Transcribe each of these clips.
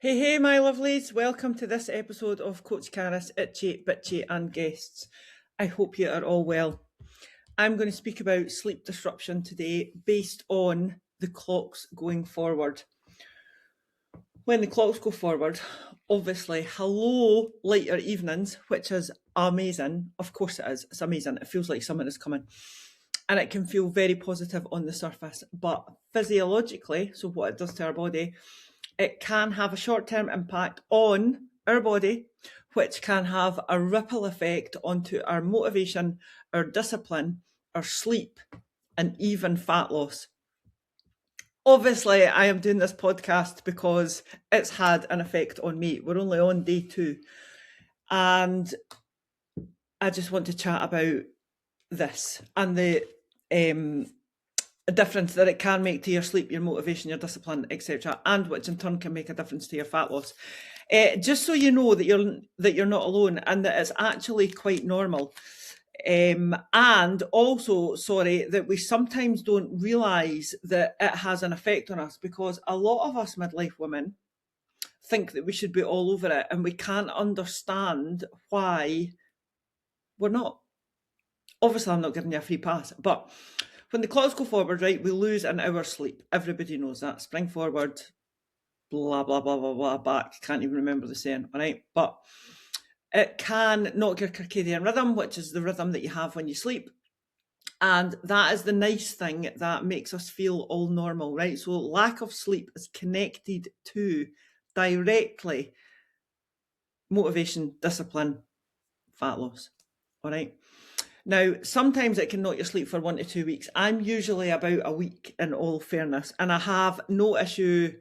Hey, my lovelies. Welcome to this episode of Coach Caris, Itchy, Bitchy and guests. I hope you are all well. I'm going to speak about sleep disruption today based on the clocks going forward. When the clocks go forward, obviously, hello, lighter evenings, which is amazing. Of course it is. It's amazing. It feels like summer is coming. And it can feel very positive on the surface. But physiologically, so what it does to our body, it can have a short-term impact on our body, which can have a ripple effect onto our motivation, our discipline, our sleep, and even fat loss. Obviously, I am doing this podcast because it's had an effect on me. We're only on day 2. And I just want to chat about this and the difference that it can make to your sleep, your motivation, your discipline, etc., and which in turn can make a difference to your fat loss. Just so you know that you're not alone and that it's actually quite normal. And also, that we sometimes don't realise that it has an effect on us, because a lot of us midlife women think that we should be all over it, and we can't understand why we're not. Obviously, I'm not giving you a free pass, but when the clocks go forward, right, we lose an hour's sleep. Everybody knows that. Spring forward, blah, blah, blah, blah, blah, back. Can't even remember the saying, all right? But it can knock your circadian rhythm, which is the rhythm that you have when you sleep. And that is the nice thing that makes us feel all normal, right? So lack of sleep is connected to directly motivation, discipline, fat loss, all right? Now, sometimes it can knock your sleep for 1 to 2 weeks. I'm usually about a week, in all fairness, and I have no issue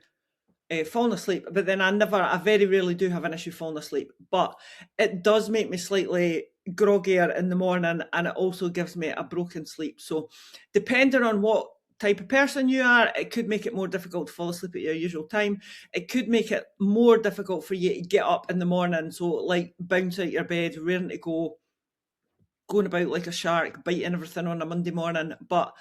falling asleep, but then I very rarely do have an issue falling asleep. But it does make me slightly groggier in the morning, and it also gives me a broken sleep. So depending on what type of person you are, it could make it more difficult to fall asleep at your usual time. It could make it more difficult for you to get up in the morning. So like bounce out your bed, raring to go, going about like a shark, biting everything on a Monday morning. But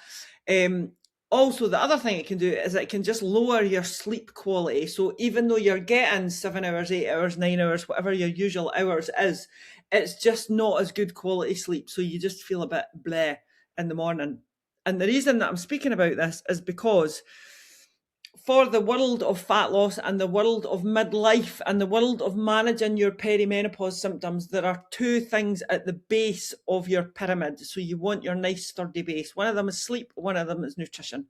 also, the other thing it can do is it can just lower your sleep quality. So even though you're getting 7 hours, 8 hours, 9 hours, whatever your usual hours is, it's just not as good quality sleep. So you just feel a bit bleh in the morning. And the reason that I'm speaking about this is because for the world of fat loss and the world of midlife and the world of managing your perimenopause symptoms, there are 2 things at the base of your pyramid. So you want your nice sturdy base. One of them is sleep, one of them is nutrition.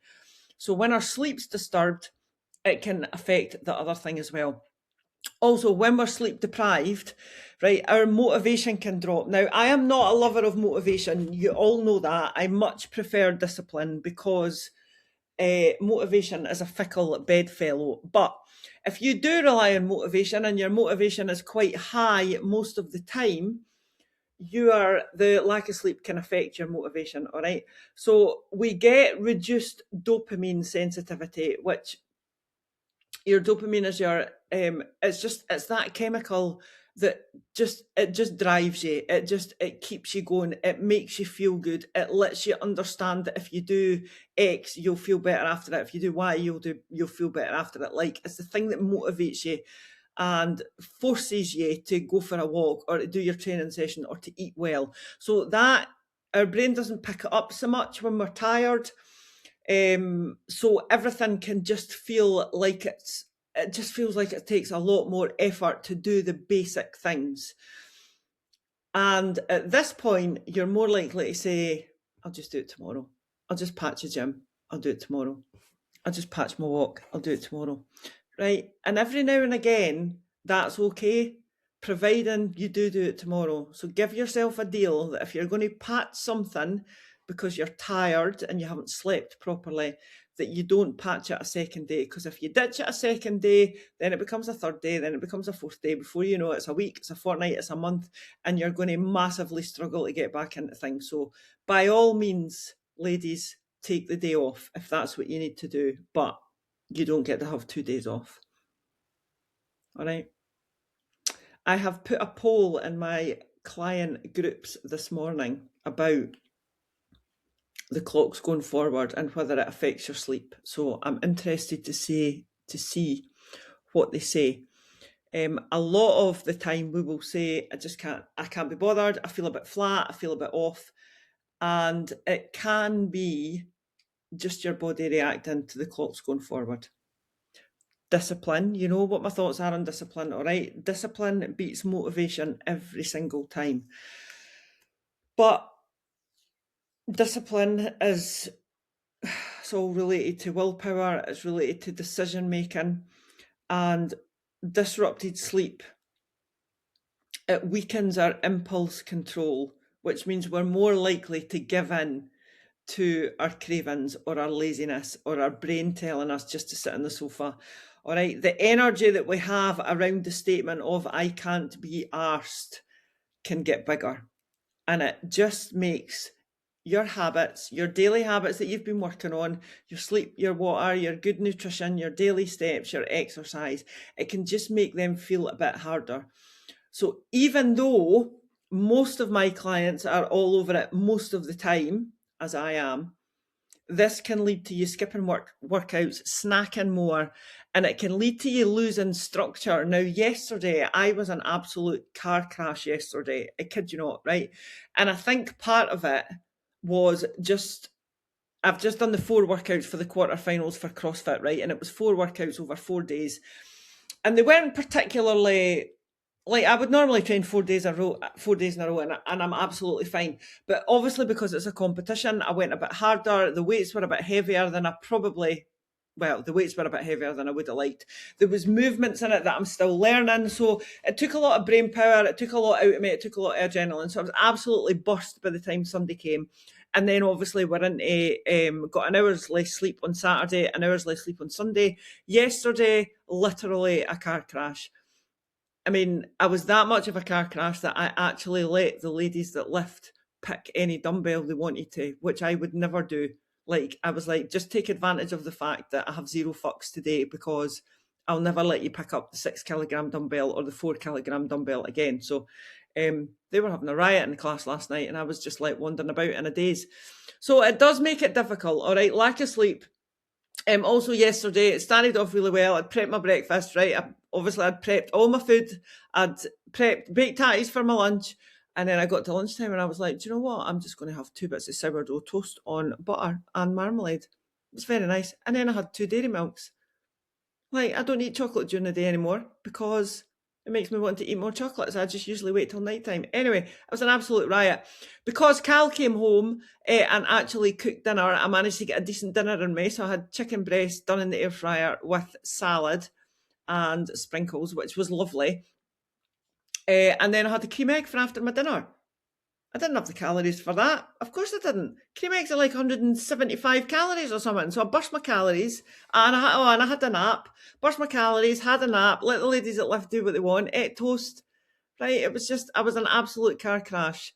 So when our sleep's disturbed, it can affect the other thing as well. Also, when we're sleep deprived, right, our motivation can drop. Now, I am not a lover of motivation. You all know that. I much prefer discipline, because motivation is a fickle bedfellow. But if you do rely on motivation and your motivation is quite high most of the time, the lack of sleep can affect your motivation, all right? So we get reduced dopamine sensitivity, which your dopamine is it's that chemical that just drives you. It keeps you going. It makes you feel good. It lets you understand that if you do X, you'll feel better after it. If you do Y, you'll feel better after it. Like, it's the thing that motivates you and forces you to go for a walk or to do your training session or to eat well. So that our brain doesn't pick it up so much when we're tired. So everything can just feel like it just feels like it takes a lot more effort to do the basic things. And at this point, you're more likely to say, I'll just do it tomorrow. I'll just patch the gym. I'll do it tomorrow. I'll just patch my walk. I'll do it tomorrow. Right? And every now and again, that's okay, providing you do it tomorrow. So give yourself a deal that if you're going to patch something because you're tired and you haven't slept properly, that you don't patch it a second day. Because if you ditch it a second day, then it becomes a third day, then it becomes a fourth day. Before you know it, it's a week, it's a fortnight, it's a month, and you're going to massively struggle to get back into things. So by all means, ladies, take the day off if that's what you need to do, but you don't get to have 2 days off. All right. I have put a poll in my client groups this morning about the clocks going forward and whether it affects your sleep. So I'm interested to see what they say. A lot of the time we will say, I can't be bothered, I feel a bit flat, I feel a bit off. And it can be just your body reacting to the clocks going forward. Discipline, you know what my thoughts are on discipline, all right? Discipline beats motivation every single time. But discipline is so related to willpower, it's related to decision making, and disrupted sleep. It weakens our impulse control, which means we're more likely to give in to our cravings or our laziness or our brain telling us just to sit on the sofa. All right, the energy that we have around the statement of I can't be arsed can get bigger, and it just makes your habits, your daily habits that you've been working on, your sleep, your water, your good nutrition, your daily steps, your exercise, it can just make them feel a bit harder. So even though most of my clients are all over it most of the time, as I am, this can lead to you skipping workouts, snacking more, and it can lead to you losing structure. Now, yesterday, I was an absolute car crash yesterday. I kid you not, right? And I think part of it was I've just done the 4 workouts for the quarterfinals for CrossFit, right? And it was 4 workouts over 4 days. And they weren't particularly, like, I would normally train 4 days in a row, and I'm absolutely fine. But obviously, because it's a competition, I went a bit harder. The weights were a bit heavier than the weights were a bit heavier than I would have liked. There was movements in it that I'm still learning. So it took a lot of brain power. It took a lot out of me. It took a lot of adrenaline. So I was absolutely burst by the time Sunday came. And then obviously we're into, got an hour's less sleep on Saturday, an hour's less sleep on Sunday. Yesterday, literally a car crash. I mean, I was that much of a car crash that I actually let the ladies that lift pick any dumbbell they wanted to, which I would never do. Like, I was like, just take advantage of the fact that I have 0 fucks today, because I'll never let you pick up the 6 kilogram dumbbell or the 4 kilogram dumbbell again. So they were having a riot in the class last night, and I was just like wandering about in a daze. So it does make it difficult, all right? Lack of sleep. Also yesterday, it started off really well. I'd prepped my breakfast, right? I'd prepped all my food. I'd prepped baked tatties for my lunch. And then I got to lunchtime and I was like, do you know what? I'm just going to have 2 bits of sourdough toast on butter and marmalade. It was very nice. And then I had 2 dairy milks. Like, I don't eat chocolate during the day anymore because it makes me want to eat more chocolates. I just usually wait till nighttime. Anyway, it was an absolute riot. Because Cal came home and actually cooked dinner, I managed to get a decent dinner in me. So I had chicken breast done in the air fryer with salad and sprinkles, which was lovely. And then I had a cream egg for after my dinner. I didn't have the calories for that. Of course I didn't. Cream eggs are like 175 calories or something. So I burst my calories and I had a nap. Burst my calories, had a nap, let the ladies that lift do what they want, ate toast. Right? It was just, I was an absolute car crash.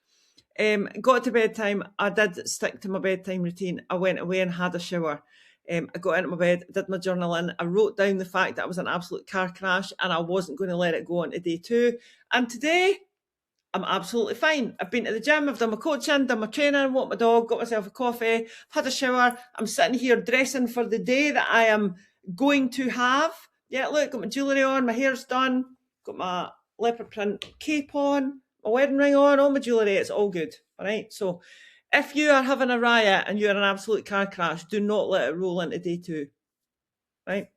Got to bedtime. I did stick to my bedtime routine. I went away and had a shower. I got into my bed, did my journaling. I wrote down the fact that I was an absolute car crash and I wasn't going to let it go on to day 2. And today, I'm absolutely fine. I've been to the gym, I've done my coaching, done my training, walked my dog, got myself a coffee, had a shower. I'm sitting here dressing for the day that I am going to have. Yeah, look, got my jewellery on, my hair's done, got my leopard print cape on, my wedding ring on, all my jewellery, it's all good. All right, so if you are having a riot and you're an absolute car crash, do not let it roll into day 2, right?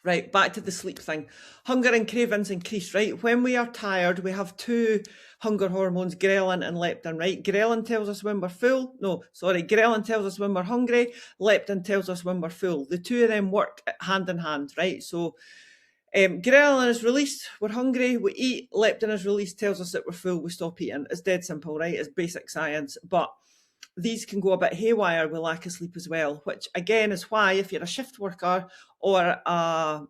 Right, back to the sleep thing. Hunger and cravings increase, right? When we are tired, we have 2 hunger hormones, ghrelin and leptin, right? Ghrelin tells us when we're full. Ghrelin tells us when we're hungry. Leptin tells us when we're full. The 2 of them work hand in hand, right? So ghrelin is released, we're hungry, we eat. Leptin is released, tells us that we're full, we stop eating. It's dead simple, right? It's basic science. But these can go a bit haywire with lack of sleep as well, which again is why if you're a shift worker or a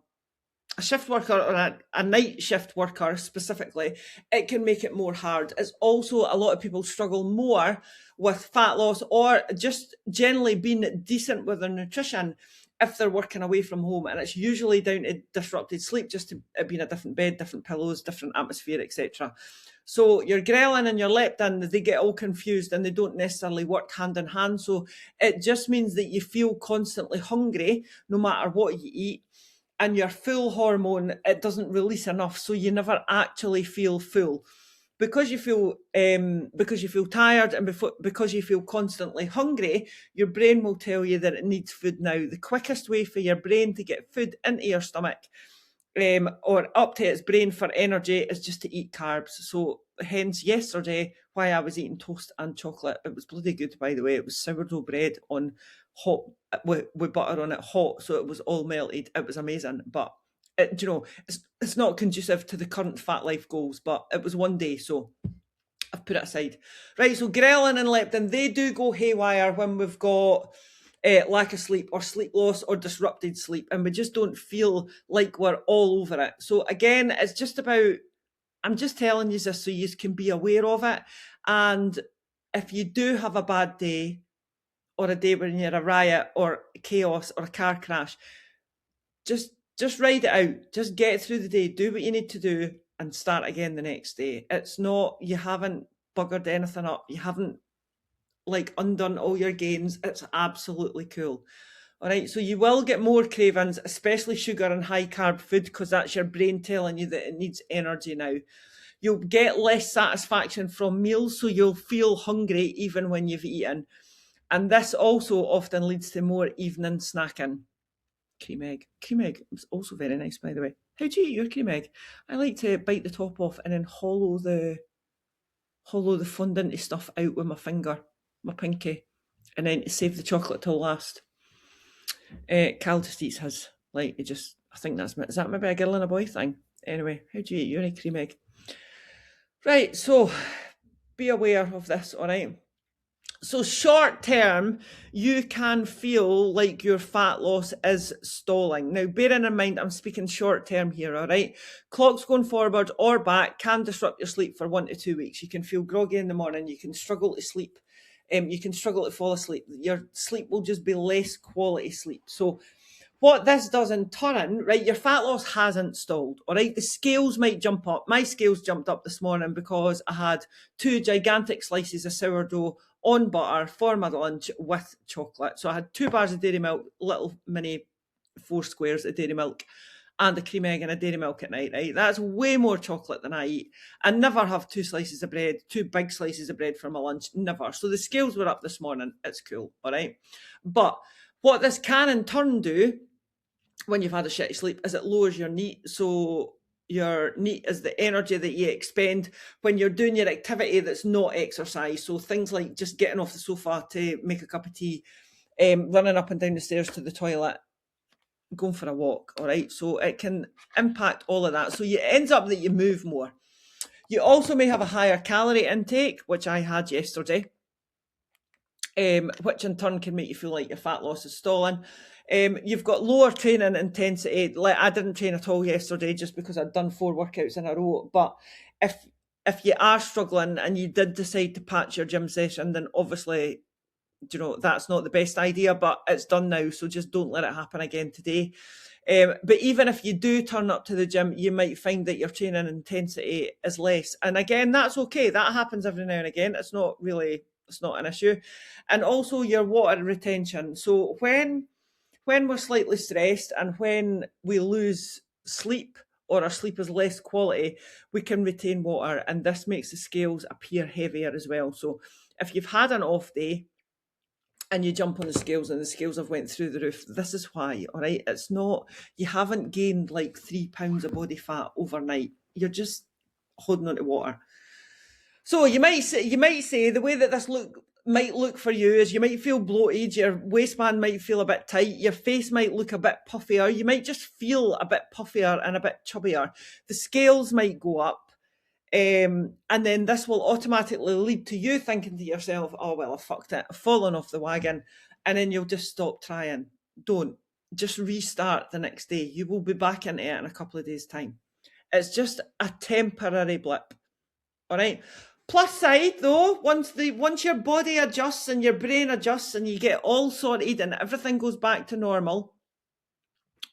night shift worker specifically, it can make it more hard. It's also, a lot of people struggle more with fat loss or just generally being decent with their nutrition if they're working away from home, and it's usually down to disrupted sleep, just to it being a different bed, different pillows, different atmosphere, etc. So your ghrelin and your leptin, they get all confused and they don't necessarily work hand in hand. So it just means that you feel constantly hungry no matter what you eat. and your full hormone, it doesn't release enough, so you never actually feel full. Because you feel tired and because you feel constantly hungry, your brain will tell you that it needs food now. The quickest way for your brain to get food into your stomach or up to its brain for energy is just to eat carbs. So hence yesterday why I was eating toast and chocolate. It was bloody good, by the way. It was sourdough bread on hot with butter on it, hot, so it was all melted. It was amazing, but it's not conducive to the current fat life goals, but it was one day, so I've put it aside. Right, so ghrelin and leptin, they do go haywire when we've got lack of sleep or sleep loss or disrupted sleep, and we just don't feel like we're all over it. So again, it's just about, I'm just telling you this so you can be aware of it. And if you do have a bad day or a day when you're a riot or chaos or a car crash, just ride it out. Just get through the day, do what you need to do, and start again the next day. It's not, you haven't buggered anything up. You haven't undone all your gains. It's absolutely cool. All right, so you will get more cravings, especially sugar and high carb food, because that's your brain telling you that it needs energy now. You'll get less satisfaction from meals, so you'll feel hungry even when you've eaten. And this also often leads to more evening snacking. Cream egg. Cream egg is also very nice, by the way. How do you eat your cream egg? I like to bite the top off and then hollow the fondant stuff out with my finger, my pinky, and then to save the chocolate till last. Cal just eats his. I think is that maybe a girl and a boy thing? Anyway, how do you eat your cream egg? Right, so be aware of this, all right? So short term, you can feel like your fat loss is stalling. Now, bearing in mind, I'm speaking short term here, all right? Clocks going forward or back can disrupt your sleep for 1 to 2 weeks. You can feel groggy in the morning. You can struggle to sleep. You can struggle to fall asleep. Your sleep will just be less quality sleep. So what this does in turn, right, your fat loss hasn't stalled, all right? The scales might jump up. My scales jumped up this morning because I had 2 gigantic slices of sourdough on butter for my lunch with chocolate. So I had 2 bars of dairy milk, little mini 4 squares of dairy milk, and a cream egg and a dairy milk at night, right? That's way more chocolate than I eat. I never have 2 slices of bread, 2 big slices of bread for my lunch, never. So the scales were up this morning. It's cool, all right? But what this can in turn do when you've had a shitty sleep is it lowers your NEAT. So your NEAT is the energy that you expend when you're doing your activity that's not exercise. So things like just getting off the sofa to make a cup of tea, running up and down the stairs to the toilet, going for a walk, all right? So it can impact all of that. So it ends up that you move more. You also may have a higher calorie intake, which I had yesterday, which in turn can make you feel like your fat loss is stalling. You've got lower training intensity. I didn't train at all yesterday just because I'd done 4 workouts in a row. But if you are struggling and you did decide to patch your gym session, then obviously, that's not the best idea, but it's done now. So just don't let it happen again today. But even if you do turn up to the gym, you might find that your training intensity is less. And again, that's okay. That happens every now and again. It's not an issue. And also your water retention. So when we're slightly stressed and when we lose sleep or our sleep is less quality, we can retain water, and this makes the scales appear heavier as well. So if you've had an off day and you jump on the scales and the scales have went through the roof, this is why, all right? It's not, you haven't gained like 3 pounds of body fat overnight. You're just holding on to water. So you might say the way that this might look for you is you might feel bloated, your waistband might feel a bit tight, your face might look a bit puffier, you might just feel a bit puffier and a bit chubbier. The scales might go up, and then this will automatically lead to you thinking to yourself, oh, well, I fucked it, I've fallen off the wagon, and then you'll just stop trying. Don't. Just restart the next day. You will be back into it in a couple of days' time. It's just a temporary blip, all right? Plus side though, once your body adjusts and your brain adjusts and you get all sorted and everything goes back to normal,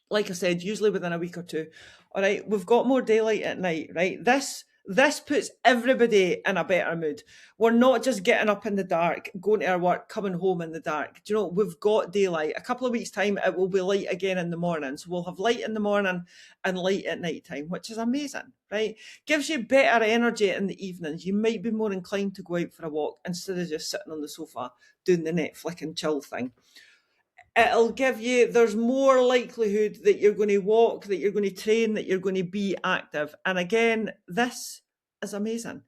like I said, usually within a week or 2, all right, we've got more daylight at night, right? This This puts everybody in a better mood. We're not just getting up in the dark, going to our work, coming home in the dark. Do you know, we've got daylight. A couple of weeks' time, it will be light again in the morning. So we'll have light in the morning and light at night time, which is amazing, right? Gives you better energy in the evenings. You might be more inclined to go out for a walk instead of just sitting on the sofa doing the Netflix and chill thing. It'll give you, there's more likelihood that you're going to walk, that you're going to train, that you're going to be active. And again, this is amazing.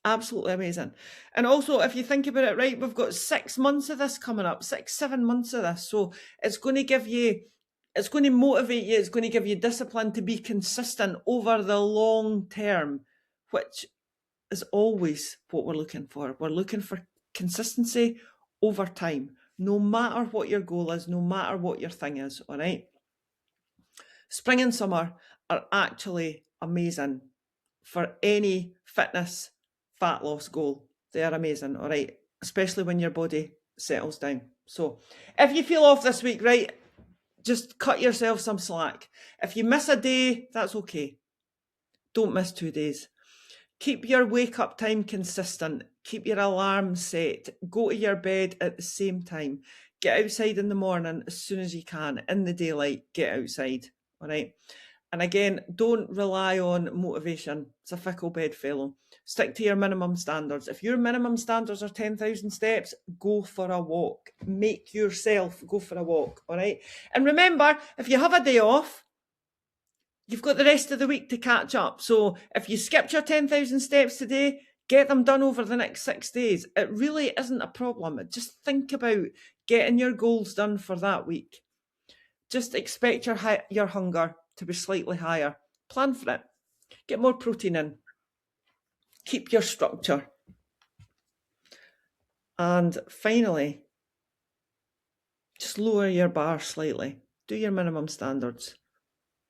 Absolutely amazing. And also, if you think about it, right, we've got 6 months of this coming up, 7 months of this. So it's going to give you, it's going to motivate you, it's going to give you discipline to be consistent over the long term, which is always what we're looking for. We're looking for consistency over time, no matter what your goal is, no matter what your thing is, all right? Spring and summer are actually amazing for any fitness, fat loss goal. They are amazing, all right? Especially when your body settles down. So if you feel off this week, right, just cut yourself some slack. If you miss a day, that's okay. Don't miss 2 days. Keep your wake up time consistent. Keep your alarm set. Go to your bed at the same time. Get outside in the morning as soon as you can. In the daylight, get outside. All right. And again, don't rely on motivation. It's a fickle bedfellow. Stick to your minimum standards. If your minimum standards are 10,000 steps, go for a walk. Make yourself go for a walk. All right. And remember, if you have a day off, you've got the rest of the week to catch up. So if you skipped your 10,000 steps today, get them done over the next 6 days. It really isn't a problem. Just think about getting your goals done for that week. Just expect your hunger to be slightly higher. Plan for it. Get more protein in. Keep your structure. And finally, just lower your bar slightly. Do your minimum standards.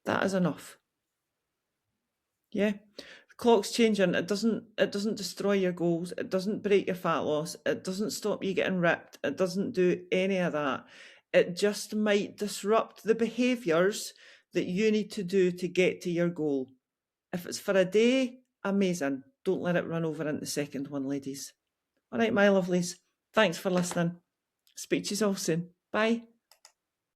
That is enough. Yeah. The clock's changing. It doesn't destroy your goals. It doesn't break your fat loss. It doesn't stop you getting ripped. It doesn't do any of that. It just might disrupt the behaviours that you need to do to get to your goal. If it's for a day, amazing. Don't let it run over into the second one, ladies. All right, my lovelies. Thanks for listening. Speak to you all soon. Bye.